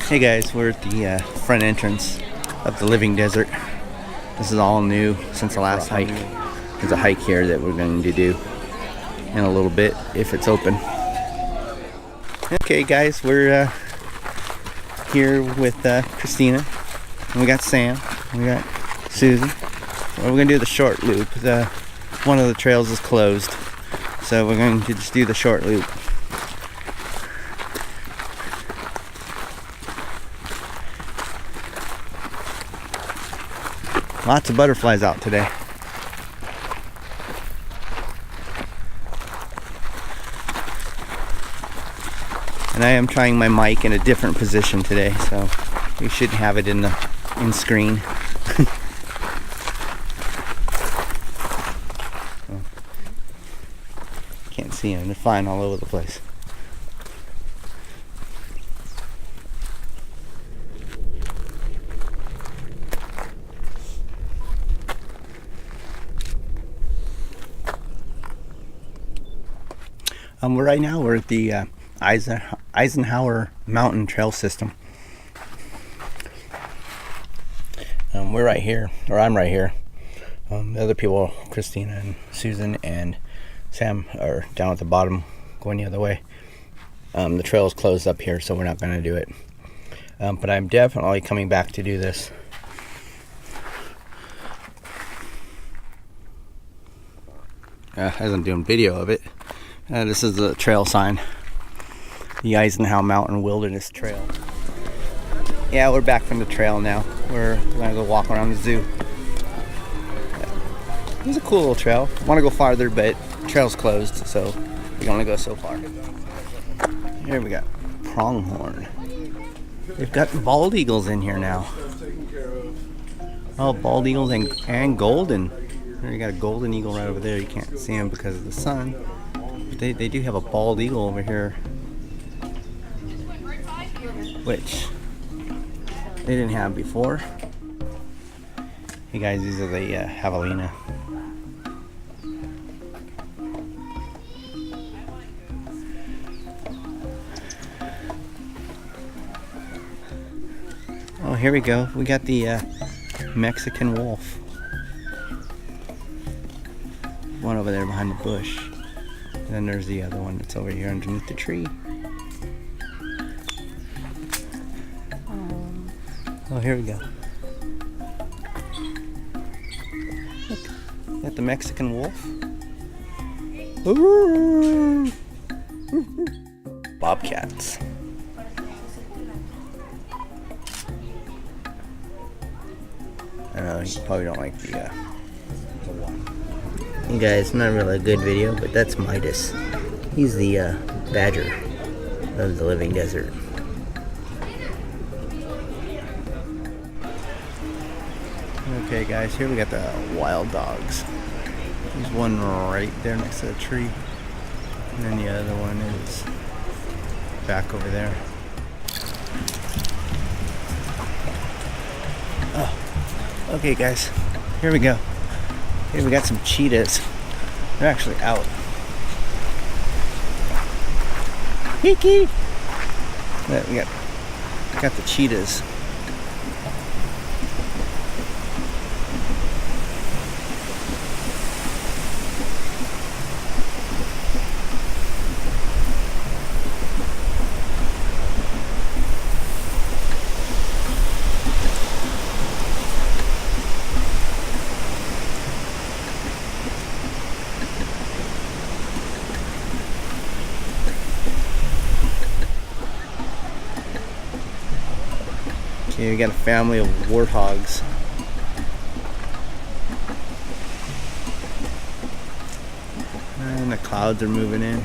Hey guys, we're at the front entrance of the Living Desert. This is all new since the last hike. There's a hike here that we're going to do in a little bit if it's open. Okay guys, we're here with Christina, and we got Sam, and we got Susan. Well, we're going to do the short loop. One of the trails is closed, so we're going to just do the short loop. Lots of butterflies out today. And I am trying my mic in a different position today, so we should have it in screen. Can't see them, they're flying all over the place. Right now we're at the Eisenhower Mountain Trail System. We're right here, or I'm right here. The other people, Christina and Susan and Sam, are down at the bottom going the other way. The trail is closed up here, so we're not going to do it. But I'm definitely coming back to do this. As I'm doing video of it. This is the trail sign, the Eisenhower Mountain Wilderness Trail. Yeah, we're back from the trail now. We're gonna go walk around the zoo. It's a cool little trail. I want to go farther, but the trail's closed, so we can only go so far. Here we got pronghorn. We've got bald eagles in here now. Oh, bald eagles and golden. There you got a golden eagle right over there. You can't see him because of the sun. They do have a bald eagle over here, which they didn't have before. Hey guys, these are the javelina. Oh, here we go. We got the Mexican wolf. One over there behind the bush. And then there's the other one that's over here underneath the tree. Oh, here we go. Look, got the Mexican wolf. Ooh. Bobcats. You probably don't like the one. You guys, not really a good video, but that's Midas. He's the badger of the Living Desert. Okay guys, here we got the wild dogs. There's one right there next to the tree. And then the other one is back over there. Oh, okay guys, here we go. Here we got some cheetahs. They're actually out. Hiki! We got the cheetahs. Okay, we got a family of warthogs. And the clouds are moving in.